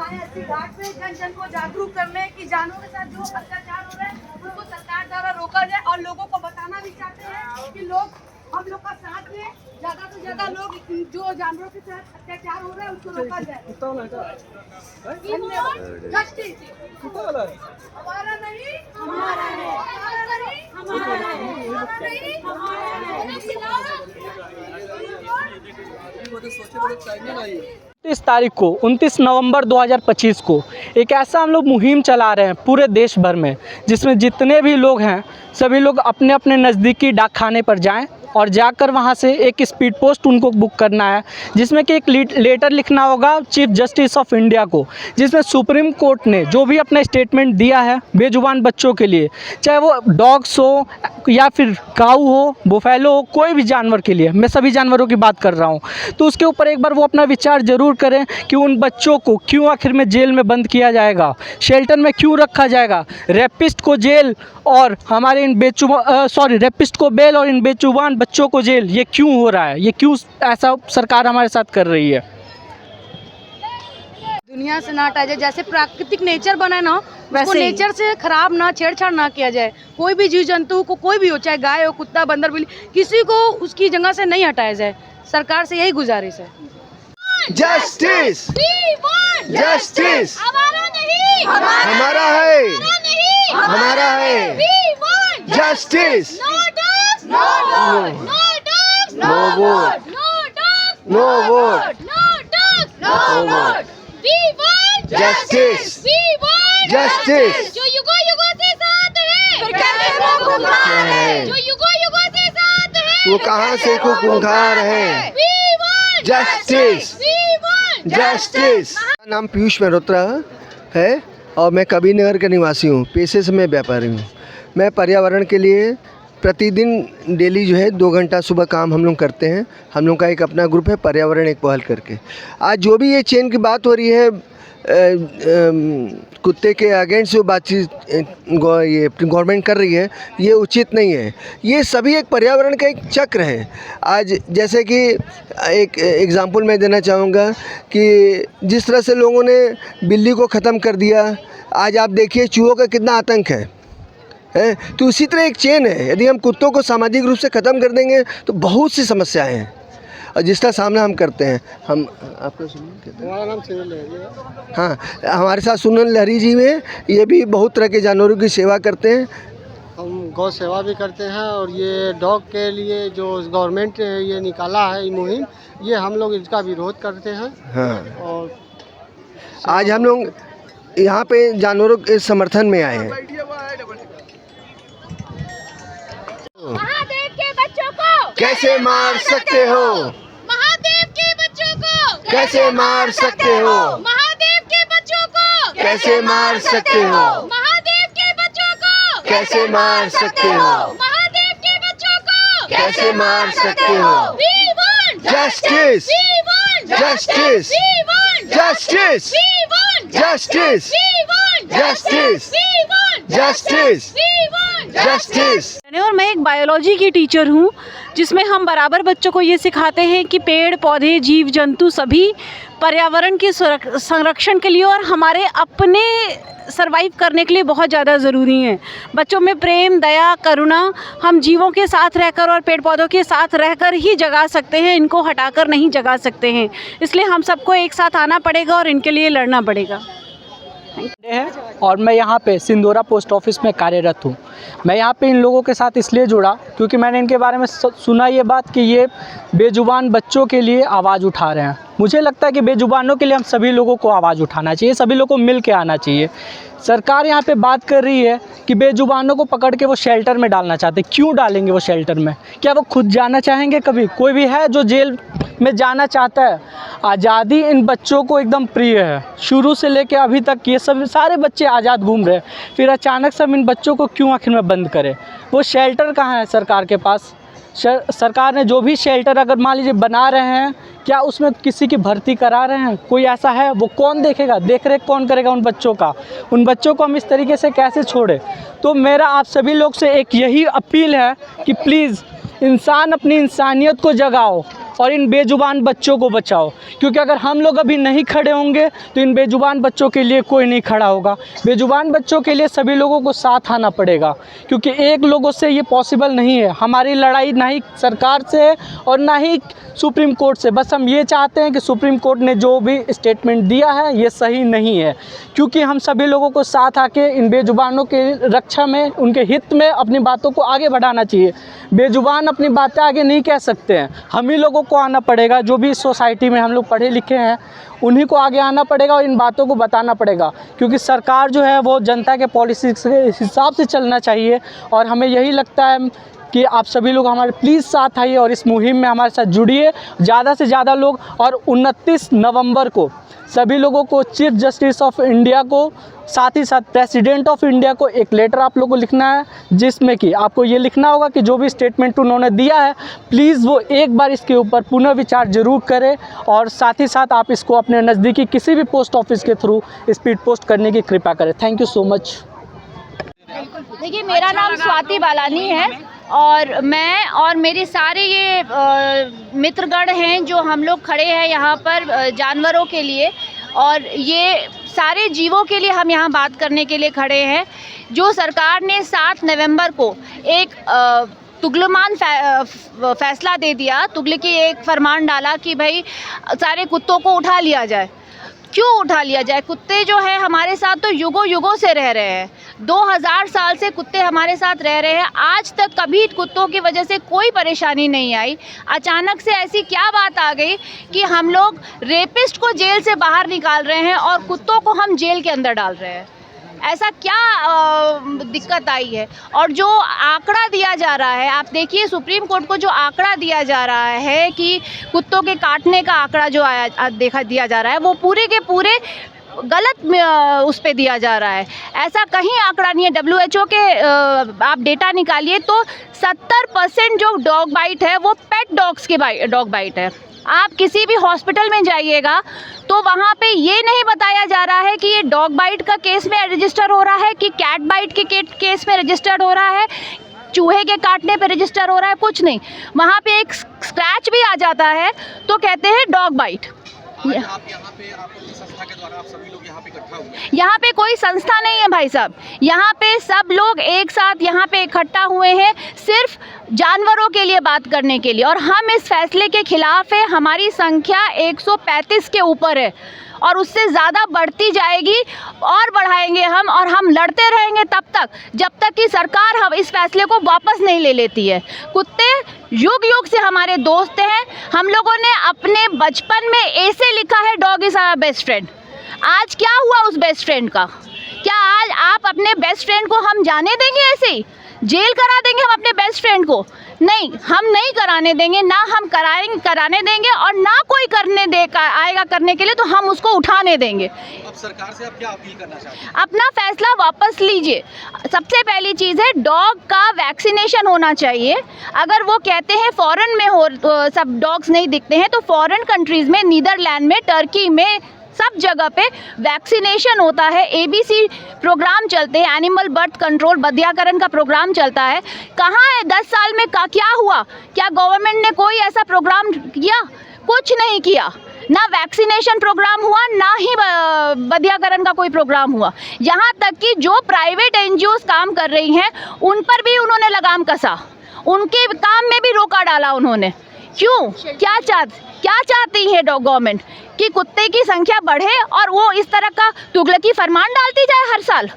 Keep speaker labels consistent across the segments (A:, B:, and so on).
A: आए ऐसी घाट पे जन जन को जागरूक करने की जानवरों के साथ जो अत्याचार हो रहे हैं उनको सरकार द्वारा रोका जाए और लोगों को बताना भी चाहते हैं कि लोग हम लोग का साथ में ज्यादा से ज्यादा लोग जो जानवरों के साथ अत्याचार हो रहा है उसको रोका जाए। जस्टिस हमारा नहीं हमारा है, हमारा नहीं हमारा है, हमारा नहीं हमारा है।
B: 29 तारीख को 29 नवंबर 2025 को एक ऐसा हम लोग मुहिम चला रहे हैं पूरे देश भर में, जिसमें जितने भी लोग हैं सभी लोग अपने अपने नज़दीकी डाक खाने पर जाएं और जाकर वहां से एक स्पीड पोस्ट उनको बुक करना है, जिसमें कि एक लेटर लिखना होगा चीफ जस्टिस ऑफ इंडिया को, जिसमें सुप्रीम कोर्ट ने जो भी अपना स्टेटमेंट दिया है बेजुबान बच्चों के लिए, चाहे वो डॉग्स हो या फिर काऊ हो, बुफेलो हो, कोई भी जानवर के लिए, मैं सभी जानवरों की बात कर रहा हूँ, तो उसके ऊपर एक बार वो अपना विचार ज़रूर करें कि उन बच्चों को क्यों आखिर में जेल में बंद किया जाएगा, शेल्टर में क्यों रखा जाएगा, रेपिस्ट को जेल और हमारे इन रेपिस्ट को बेल और इन बेजुबान बच्चों को जेल, ये क्यों हो रहा है, ये क्यों ऐसा सरकार हमारे साथ कर रही है।
A: दुनिया से ना हटाया जाए, जैसे प्राकृतिक नेचर बना ना वैसे नेचर से खराब ना छेड़छाड़ ना किया जाए। कोई भी जीव जंतु को, कोई भी हो, चाहे गाय हो, कुत्ता, बंदर, बिल्ली, किसी को उसकी जगह से नहीं हटाया जाए। सरकार से यही गुजारिश है।
C: जस्टिस जस्टिस
A: हमारा नहीं
C: हमारा है, हमारा है। Justice
A: no vote
C: no vote justice justice
A: जो युगों से साथ है, फिर कैसे वो खूंखार है, जो युगों से साथ है,
C: वो कहाँ से खूंखार है। Justice justice. मेरा नाम पीयूष मेहरोत्रा है और मैं कबीरनगर का निवासी हूँ। पेशे से मैं व्यापारी हूँ। मैं पर्यावरण के लिए प्रतिदिन डेली जो है 2 घंटा सुबह काम हम लोग करते हैं। हम लोग का एक अपना ग्रुप है पर्यावरण एक पहल करके। आज जो भी ये चेन की बात हो रही है, कुत्ते के अगेंस्ट जो बातचीत ये गवर्नमेंट कर रही है, ये उचित नहीं है। ये सभी एक पर्यावरण का एक चक्र है। आज जैसे कि एक एग्ज़ाम्पल मैं देना चाहूँगा कि जिस तरह से लोगों ने बिल्ली को ख़त्म कर दिया, आज आप देखिए चूहों का कितना आतंक है। तो उसी तरह एक चेन है। यदि हम कुत्तों को सामाजिक रूप से ख़त्म कर देंगे तो बहुत सी समस्याएं हैं और जिसका सामना हम करते हैं। हम आपका हमारा नाम सुनील लहरी है। हाँ, हमारे साथ सुनील लहरी जी हैं। ये भी बहुत तरह के जानवरों की सेवा करते हैं।
D: हम गौ सेवा भी करते हैं और ये डॉग के लिए जो गवर्नमेंट ये निकाला है ये मुहिम, ये हम लोग इसका विरोध करते हैं।
C: हाँ,
D: और
C: आज हम लोग यहाँ पे जानवरों के समर्थन में आए हैं।
A: महादेव के बच्चों को
C: कैसे मार सकते हो,
A: महादेव के बच्चों को
C: कैसे मार सकते हो,
A: महादेव के बच्चों को
C: कैसे मार सकते हो,
A: महादेव के बच्चों को
C: कैसे मार सकते हो,
A: महादेव के बच्चों को
C: कैसे मार सकते हो।
A: We want
C: justice
A: We want
C: justice
A: We want
C: justice
A: We want
C: justice
A: We want
C: justice
A: We want
C: justice
A: We want
C: justice.
E: और मैं एक बायोलॉजी की टीचर हूँ, जिसमें हम बराबर बच्चों को ये सिखाते हैं कि पेड़ पौधे जीव जंतु सभी पर्यावरण के संरक्षण के लिए और हमारे अपने सरवाइव करने के लिए बहुत ज़्यादा ज़रूरी हैं। बच्चों में प्रेम, दया, करुणा हम जीवों के साथ रहकर और पेड़ पौधों के साथ रहकर ही जगा सकते हैं, इनको हटाकर नहीं जगा सकते हैं। इसलिए हम सबको एक साथ आना पड़ेगा और इनके लिए लड़ना पड़ेगा।
B: है और मैं यहाँ पे सिंदोरा पोस्ट ऑफिस में कार्यरत हूँ। मैं यहाँ पे इन लोगों के साथ इसलिए जुड़ा क्योंकि मैंने इनके बारे में सुना ये बात कि ये बेजुबान बच्चों के लिए आवाज़ उठा रहे हैं। मुझे लगता है कि बेजुबानों के लिए हम सभी लोगों को आवाज़ उठाना चाहिए, सभी लोगों को मिल के आना चाहिए। सरकार यहाँ पे बात कर रही है कि बेजुबानों को पकड़ के वो शेल्टर में डालना चाहते। क्यों डालेंगे वो शेल्टर में? क्या वो खुद जाना चाहेंगे? कभी कोई भी है जो जेल में जाना चाहता है? आज़ादी इन बच्चों को एकदम प्रिय है। शुरू से लेके अभी तक ये सब सारे बच्चे आज़ाद घूम रहे हैं, फिर अचानक से हम इन बच्चों को क्यों आखिर में बंद करें? वो शेल्टर कहाँ है सरकार के पास? सरकार ने जो भी शेल्टर अगर मान लीजिए बना रहे हैं, क्या उसमें किसी की भर्ती करा रहे हैं? कोई ऐसा है? वो कौन देखेगा? देख रेख कौन करेगा उन बच्चों का? उन बच्चों को हम इस तरीके से कैसे छोड़ें? तो मेरा आप सभी लोग से एक यही अपील है कि प्लीज़ इंसान अपनी इंसानियत को जगाओ और इन बेजुबान बच्चों को बचाओ, क्योंकि अगर हम लोग अभी नहीं खड़े होंगे तो इन बेजुबान बच्चों के लिए कोई नहीं खड़ा होगा। बेजुबान बच्चों के लिए सभी लोगों को साथ आना पड़ेगा, क्योंकि एक लोगों से ये पॉसिबल नहीं है। हमारी लड़ाई ना ही सरकार से है और ना ही सुप्रीम कोर्ट से। बस हम ये चाहते हैं कि सुप्रीम कोर्ट ने जो भी स्टेटमेंट दिया है ये सही नहीं है, क्योंकि हम सभी लोगों को साथ आके इन बेजुबानों के रक्षा में, उनके हित में अपनी बातों को आगे बढ़ाना चाहिए। बेजुबान अपनी बातें आगे नहीं कह सकते हैं, हम ही लोगों को आना पड़ेगा। जो भी इस सोसाइटी में हम लोग पढ़े लिखे हैं उन्हीं को आगे आना पड़ेगा और इन बातों को बताना पड़ेगा, क्योंकि सरकार जो है वो जनता के पॉलिसी के हिसाब से चलना चाहिए। और हमें यही लगता है कि आप सभी लोग हमारे प्लीज़ साथ आइए और इस मुहिम में हमारे साथ जुड़िए, ज़्यादा से ज़्यादा लोग। और 29 नवंबर को सभी लोगों को चीफ जस्टिस ऑफ इंडिया को, साथ ही साथ प्रेसिडेंट ऑफ इंडिया को एक लेटर आप लोगों को लिखना है, जिसमें कि आपको ये लिखना होगा कि जो भी स्टेटमेंट उन्होंने दिया है प्लीज़ वो एक बार इसके ऊपर पुनः विचार जरूर करें। और साथ ही साथ आप इसको अपने नज़दीकी किसी भी पोस्ट ऑफिस के थ्रू स्पीड पोस्ट करने की कृपा करें। Thank you so much.
F: देखिए, मेरा नाम स्वाति बालानी है और मैं और मेरे सारे ये मित्रगण हैं जो हम लोग खड़े हैं यहाँ पर जानवरों के लिए, और ये सारे जीवों के लिए हम यहाँ बात करने के लिए खड़े हैं। जो सरकार ने 7 नवंबर को एक तुगलमान फैसला दे दिया, तुगलकी एक फरमान डाला कि भाई सारे कुत्तों को उठा लिया जाए। क्यों उठा लिया जाए? कुत्ते जो है हमारे साथ तो युगों युगों से रह रहे हैं, 2000 साल से कुत्ते हमारे साथ रह रहे हैं। आज तक कभी कुत्तों की वजह से कोई परेशानी नहीं आई। अचानक से ऐसी क्या बात आ गई कि हम लोग रेपिस्ट को जेल से बाहर निकाल रहे हैं और कुत्तों को हम जेल के अंदर डाल रहे हैं? ऐसा क्या दिक्कत आई है? और जो आंकड़ा दिया जा रहा है, आप देखिए सुप्रीम कोर्ट को जो आंकड़ा दिया जा रहा है कि कुत्तों के काटने का आंकड़ा जो दिया जा रहा है वो पूरे के पूरे गलत उस पे दिया जा रहा है। ऐसा कहीं आंकड़ा नहीं है। WHO के आप डेटा निकालिए तो 70% जो डॉग बाइट है वो पेट डॉग्स के डॉग बाइट है। आप किसी भी हॉस्पिटल में जाइएगा तो वहाँ पे ये नहीं बताया जा रहा है कि ये डॉग बाइट का केस में रजिस्टर हो रहा है कि कैट बाइट के केस में रजिस्टर्ड हो रहा है, चूहे के काटने पे रजिस्टर हो रहा है, कुछ नहीं। वहाँ पे एक स्क्रैच भी आ जाता है तो कहते हैं डॉग बाइट। यहाँ पे कोई संस्था नहीं है भाई साहब, यहाँ पे सब लोग एक साथ यहाँ पे इकट्ठा हुए हैं सिर्फ जानवरों के लिए बात करने के लिए, और हम इस फैसले के खिलाफ है। हमारी संख्या 135 के ऊपर है और उससे ज़्यादा बढ़ती जाएगी और बढ़ाएंगे हम, और हम लड़ते रहेंगे तब तक जब तक कि सरकार हम इस फैसले को वापस नहीं ले लेती है। कुत्ते युग युग से हमारे दोस्त हैं। हम लोगों ने अपने बचपन में ऐसे लिखा है dog is our best friend. आज क्या हुआ उस बेस्ट फ्रेंड का? क्या आज आप अपने बेस्ट फ्रेंड को हम जाने देंगे? ऐसे ही जेल करा देंगे हम अपने बेस्ट फ्रेंड को? नहीं, हम नहीं कराने देंगे, ना हम कराने देंगे और ना कोई आएगा करने के लिए तो हम उसको उठाने देंगे।
G: अब सरकार से आप क्या अपील करना चाहते हैं?
F: अपना फैसला वापस लीजिए। सबसे पहली चीज़ है डॉग का वैक्सीनेशन होना चाहिए। अगर वो कहते हैं फॉरेन में हो सब डॉग्स नहीं दिखते हैं, तो फॉरेन कंट्रीज़ में, नीदरलैंड में, टर्की में, सब जगह पे वैक्सीनेशन होता है। ABC प्रोग्राम चलते हैं, एनिमल बर्थ कंट्रोल, बधियाकरण का प्रोग्राम चलता है। कहाँ है 10 साल में क्या हुआ? क्या गवर्नमेंट ने कोई ऐसा प्रोग्राम किया? कुछ नहीं किया। ना वैक्सीनेशन प्रोग्राम हुआ, ना ही बधियाकरण का कोई प्रोग्राम हुआ। यहाँ तक कि जो प्राइवेट NGOs काम कर रही हैं उन पर भी उन्होंने लगाम कसा, उनके काम में भी रोका डाला उन्होंने। क्यों? क्या चाहती है गवर्नमेंट? कि कुत्ते की संख्या बढ़े और वो इस तरह का तुगलकी फरमान डालती जाए हर साल?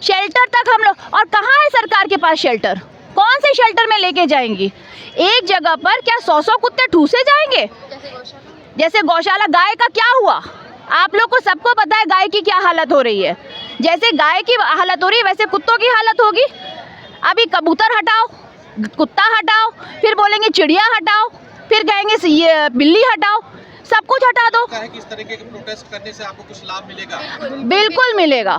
F: शेल्टर तक हम लोग, और कहाँ है सरकार के पास शेल्टर? कौन से शेल्टर में लेके जाएंगी? एक जगह पर क्या 100 कुत्ते ठूसे जाएंगे? जैसे गौशाला, गाय का क्या हुआ? आप लोग को सबको पता है गाय की क्या हालत हो रही है। जैसे गाय की हालत हो रही है वैसे कुत्तों की हालत होगी। अभी कबूतर हटाओ, कुत्ता हटाओ, फिर बोलेंगे चिड़िया हटाओ, फिर कहेंगे ये बिल्ली हटाओ, सब कुछ हटा दो।
G: इस तरीके के प्रोटेस्ट करने से आपको कुछ लाभ मिलेगा?
F: बिल्कुल मिलेगा,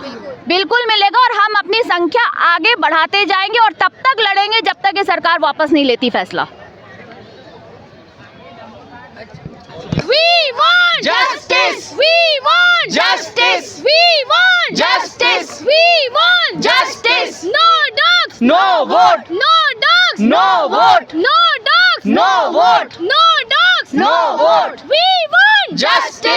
F: बिल्कुल मिलेगा, और हम अपनी संख्या आगे बढ़ाते जाएंगे और तब तक लड़ेंगे जब तक ये सरकार वापस नहीं लेती फैसला। We want justice. We want justice. We want justice. We want justice. No dogs.
B: No vote.
F: No dogs.
B: No vote.
F: No dogs.
B: No vote.
F: No dogs. No vote, we want justice.